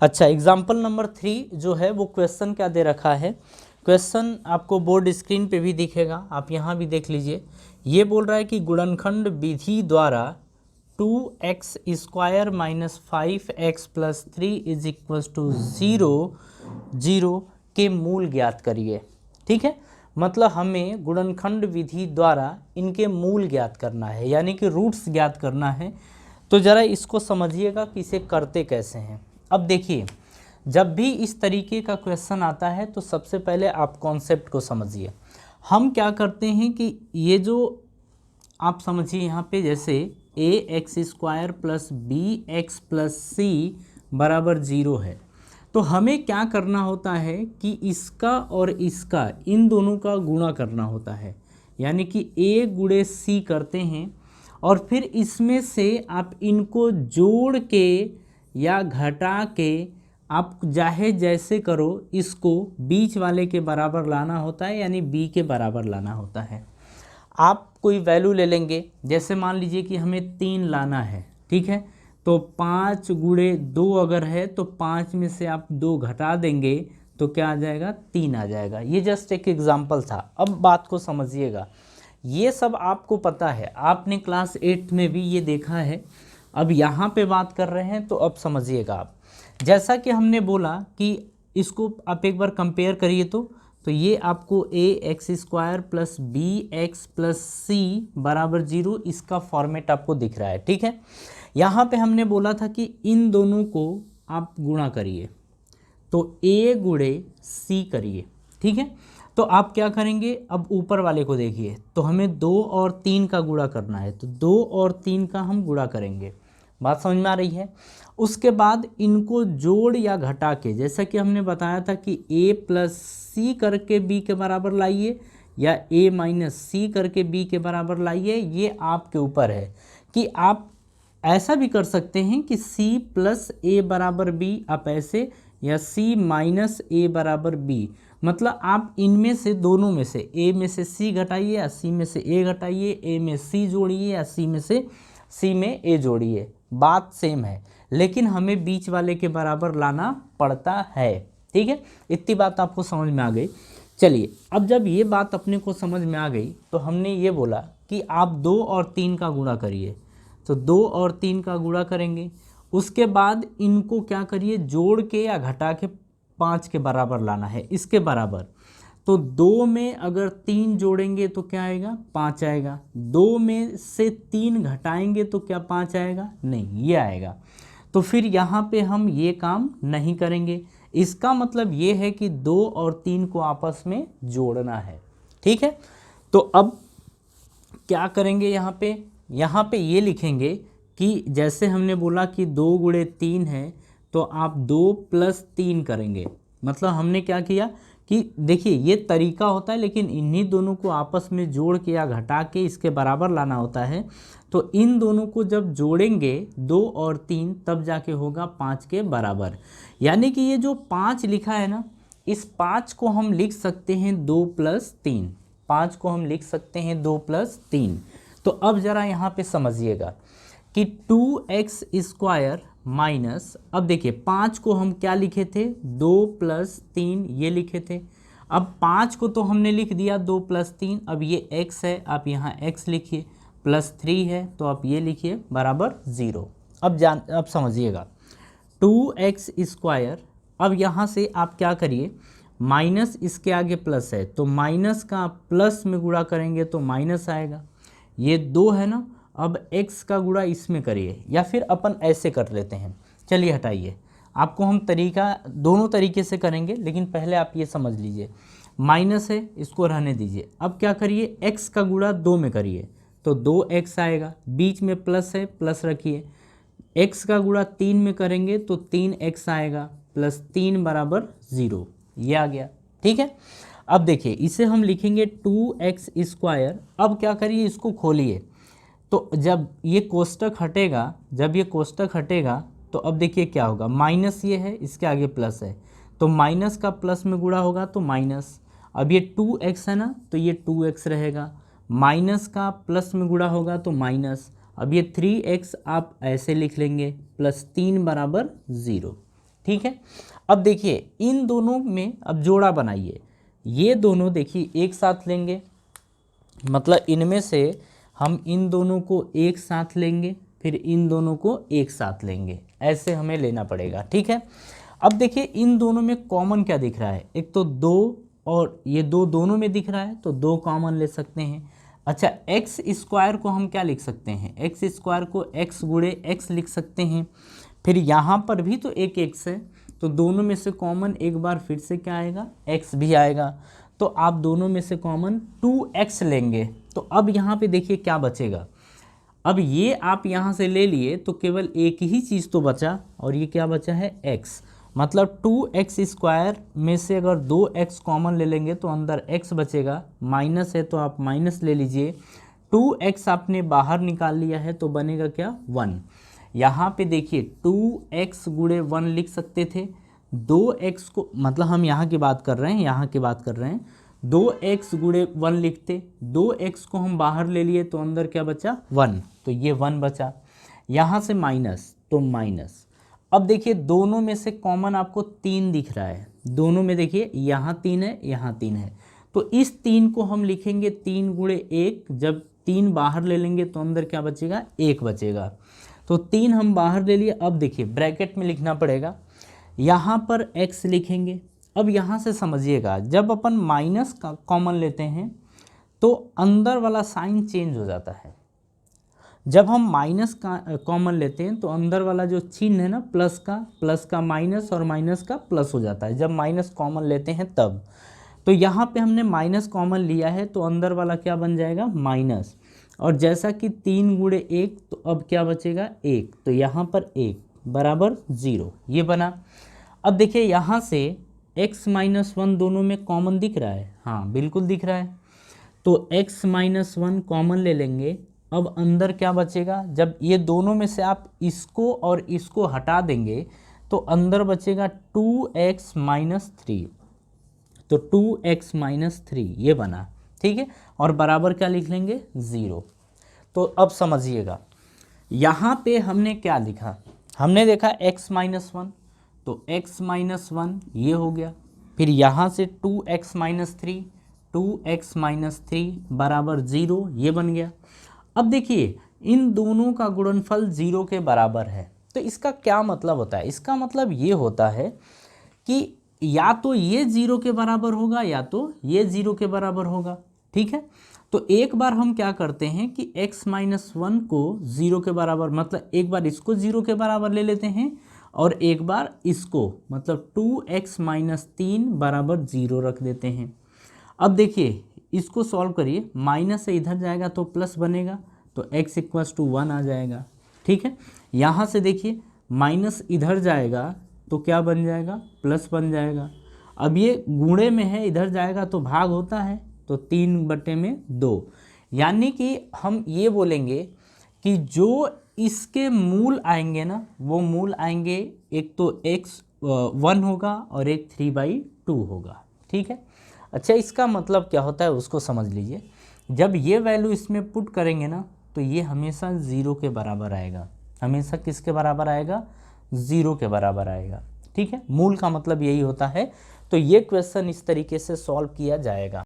अच्छा, example number 3 जो है वो क्वेश्चन क्या दे रखा है। क्वेश्चन आपको बोर्ड स्क्रीन पे भी दिखेगा, आप यहाँ भी देख लीजिए। ये बोल रहा है कि गुणनखंड विधि द्वारा 2x square minus 5x plus 3 is equal to 0 के मूल ज्ञात करिए। ठीक है, मतलब हमें गुणनखंड विधि द्वारा इनके मूल ज्ञात करना है, यानी कि रूट्स ज्ञात करना है। तो ज़रा इसको समझिएगा कि इसे करते कैसे हैं। अब देखिए, जब भी इस तरीके का क्वेश्चन आता है तो सबसे पहले आप कॉन्सेप्ट को समझिए। हम क्या करते हैं कि ये जो आप समझिए यहाँ पे, जैसे A X square plus B X plus C बराबर 0 है, तो हमें क्या करना होता है कि इसका और इसका, इन दोनों का गुणा करना होता है, यानी कि ए गुणे सी करते हैं और फिर इसमें से आप इनको जोड़ के या घटा के आप चाहे जैसे करो, इसको बीच वाले के बराबर लाना होता है, यानी बी के बराबर लाना होता है। आप कोई वैल्यू ले लेंगे, जैसे मान लीजिए कि हमें 3 लाना है, ठीक है, तो 5 गुणे 2 अगर है तो 5 में से आप 2 घटा देंगे तो क्या आ जाएगा, 3 आ जाएगा। ये जस्ट एक एग्जाम्पल था। अब बात को समझिएगा, ये सब आपको पता है, आपने क्लास 8 में भी ये देखा है। अब यहाँ पे बात कर रहे हैं तो अब समझिएगा आप, जैसा कि हमने बोला कि इसको आप एक बार कंपेयर करिए तो ये आपको A X square plus B X plus C बराबर 0, इसका फॉर्मेट आपको दिख रहा है। ठीक है, यहाँ पे हमने बोला था कि इन दोनों को आप गुणा करिए, तो ए गुणे सी करिए। ठीक है, तो आप क्या करेंगे, अब ऊपर वाले को देखिए, तो हमें 2 और 3 का गुणा करना है, तो 2 और 3 का हम गुणा करेंगे। बात समझ में आ रही है। उसके बाद इनको जोड़ या घटा के, जैसा कि हमने बताया था कि a प्लस सी करके b के बराबर लाइए या a माइनस सी करके b के बराबर लाइए, ये आपके ऊपर है कि आप ऐसा भी कर सकते हैं कि c प्लस a बराबर b, आप ऐसे, या c माइनस a बराबर b, मतलब आप इनमें से, दोनों में से, a में से c घटाइए या c में से a घटाइए, a में c जोड़िए या c में से c में a जोड़िए, बात सेम है, लेकिन हमें बीच वाले के बराबर लाना पड़ता है। ठीक है, इतनी बात आपको समझ में आ गई। चलिए, अब जब ये बात अपने को समझ में आ गई तो हमने ये बोला कि आप 2 और 3 का गुणा करिए, तो 2 और 3 का गुणा करेंगे। उसके बाद इनको क्या करिए, जोड़ के या घटा के 5 के बराबर लाना है, इसके बराबर। तो 2 में अगर 3 जोड़ेंगे तो क्या आएगा, 5 आएगा। 2 में से 3 घटाएंगे तो क्या 5 आएगा, नहीं, ये आएगा। तो फिर यहाँ पे हम ये काम नहीं करेंगे। इसका मतलब ये है कि 2 और 3 को आपस में जोड़ना है। ठीक है, तो अब क्या करेंगे, यहाँ पे ये लिखेंगे कि जैसे हमने बोला कि 2 गुणे 3 है, तो आप 2 प्लस 3 करेंगे। मतलब हमने क्या किया कि देखिए, ये तरीका होता है, लेकिन इन्हीं दोनों को आपस में जोड़ के या घटा के इसके बराबर लाना होता है। तो इन दोनों को जब जोड़ेंगे 2 और 3, तब जाके होगा 5 के बराबर। यानी कि ये जो 5 लिखा है ना, इस 5 को हम लिख सकते हैं 2 प्लस 3, 5 को हम लिख सकते हैं 2 प्लस 3। तो अब ज़रा यहाँ पे समझिएगा कि 2x स्क्वायर माइनस, अब देखिए 5 को हम क्या लिखे थे, 2 प्लस 3 ये लिखे थे। अब 5 को तो हमने लिख दिया 2 प्लस 3, अब ये x है, आप यहाँ x लिखिए, प्लस 3 है तो आप ये लिखिए बराबर 0। अब समझिएगा 2x स्क्वायर, अब यहाँ से आप क्या करिए, माइनस इसके आगे प्लस है, तो माइनस का प्लस में गुणा करेंगे तो माइनस आएगा। ये 2 है ना, अब x का गुणा इसमें करिए, या फिर अपन ऐसे कर लेते हैं। चलिए हटाइए, आपको हम दोनों तरीके से करेंगे, लेकिन पहले आप ये समझ लीजिए, माइनस है, इसको रहने दीजिए। अब क्या करिए, x का गुणा 2 में करिए, तो 2x आएगा, बीच में प्लस है, प्लस रखिए। x का गुणा 3 में करेंगे तो 3x आएगा, प्लस 3 बराबर 0, ये आ गया। ठीक है, अब देखिए इसे हम लिखेंगे 2x स्क्वायर। अब क्या करिए, इसको खोलिए, तो जब ये कोष्टक हटेगा, तो अब देखिए क्या होगा, माइनस ये है, इसके आगे प्लस है, तो माइनस का प्लस में गुणा होगा तो माइनस। अब ये 2x है ना, तो ये 2x रहेगा, माइनस का प्लस में गुणा होगा तो माइनस। अब ये 3x आप ऐसे लिख लेंगे, प्लस 3 बराबर 0। ठीक है। अब देखिए इन दोनों में अब जोड़ा बनाइए, ये दोनों देखिए एक साथ लेंगे, मतलब इनमें से हम इन दोनों को एक साथ लेंगे, फिर इन दोनों को एक साथ लेंगे, ऐसे हमें लेना पड़ेगा, ठीक है। अब देखिए इन दोनों में कॉमन क्या दिख रहा है, एक तो 2 और ये 2 दोनों में दिख रहा है, तो 2 कॉमन ले सकते हैं। अच्छा, एक्स स्क्वायर को हम क्या लिख सकते हैं, एक्स स्क्वायर को x गुणे x लिख सकते हैं। फिर यहाँ पर भी तो एक x है, तो दोनों में से कॉमन एक बार फिर से क्या आएगा, x भी आएगा, तो आप दोनों में से कॉमन 2x लेंगे। तो अब यहाँ पे देखिए क्या बचेगा, अब ये आप यहाँ से ले लिए तो केवल एक ही चीज़ तो बचा, और ये क्या बचा है, x, मतलब 2x स्क्वायर में से अगर 2x कॉमन ले लेंगे तो अंदर x बचेगा, माइनस है तो आप माइनस ले लीजिए, 2x आपने बाहर निकाल लिया है तो बनेगा क्या, 1। यहाँ पे देखिए 2x गुणे 1 लिख सकते थे, 2x को मतलब हम यहाँ की बात कर रहे हैं, यहाँ की बात कर रहे हैं, 2x गुणे 1 लिखते, 2x को हम बाहर ले लिए तो अंदर क्या बचा, 1, तो ये 1 बचा। यहाँ से माइनस तो माइनस। अब देखिए दोनों में से कॉमन आपको 3 दिख रहा है, दोनों में देखिए यहाँ 3 है, यहाँ 3 है, तो इस 3 को हम लिखेंगे 3 गुणे 1, जब 3 बाहर ले लेंगे तो अंदर क्या बचेगा, 1 बचेगा, तो 3 हम बाहर ले लिए। अब देखिए ब्रैकेट में लिखना पड़ेगा, यहाँ पर x लिखेंगे। अब यहाँ से समझिएगा, जब अपन माइनस का कॉमन लेते हैं तो अंदर वाला साइन चेंज हो जाता है, जब हम माइनस का कॉमन लेते हैं तो अंदर वाला जो चिन्ह है ना, प्लस का माइनस और माइनस का प्लस हो जाता है, जब माइनस कॉमन लेते हैं तब। तो यहाँ पे हमने माइनस कॉमन लिया है तो अंदर वाला क्या बन जाएगा, माइनस, और जैसा कि 3 गुणे 1 तो अब क्या बचेगा, 1, तो यहाँ पर 1 बराबर 0, ये बना। अब देखिए यहाँ से x माइनस 1 दोनों में कॉमन दिख रहा है, हाँ बिल्कुल दिख रहा है, तो x माइनस 1 कॉमन ले लेंगे। अब अंदर क्या बचेगा, जब ये दोनों में से आप इसको और इसको हटा देंगे तो अंदर बचेगा 2x माइनस 3, तो 2x माइनस 3 ये बना, ठीक है, और बराबर क्या लिख लेंगे, 0। तो अब समझिएगा यहाँ पे हमने क्या लिखा, हमने देखा x माइनस 1, तो x माइनस 1 ये हो गया, फिर यहाँ से 2x माइनस 3, 2x माइनस 3 बराबर 0, ये बन गया। अब देखिए इन दोनों का गुणनफल 0 के बराबर है, तो इसका क्या मतलब होता है, इसका मतलब ये होता है कि या तो ये 0 के बराबर होगा या तो ये 0 के बराबर होगा, ठीक है। तो एक बार हम क्या करते हैं कि x माइनस 1 को 0 के बराबर, मतलब एक बार इसको 0 के बराबर ले लेते हैं और एक बार इसको, मतलब 2x माइनस 3 बराबर 0 रख देते हैं। अब देखिए इसको सॉल्व करिए, माइनस से इधर जाएगा तो प्लस बनेगा, तो x इक्वल्स टू 1 आ जाएगा, ठीक है। यहाँ से देखिए माइनस इधर जाएगा तो क्या बन जाएगा, प्लस बन जाएगा। अब ये गुणे में है, इधर जाएगा तो भाग होता है, तो 3/2, यानी कि हम ये बोलेंगे कि जो इसके मूल आएंगे ना, वो मूल आएंगे, एक तो x 1 होगा और एक 3/2 होगा, ठीक है। अच्छा, इसका मतलब क्या होता है उसको समझ लीजिए, जब ये वैल्यू इसमें पुट करेंगे ना तो ये हमेशा 0 के बराबर आएगा, हमेशा किसके बराबर आएगा, 0 के बराबर आएगा, ठीक है। मूल का मतलब यही होता है। तो ये क्वेश्चन इस तरीके से सॉल्व किया जाएगा।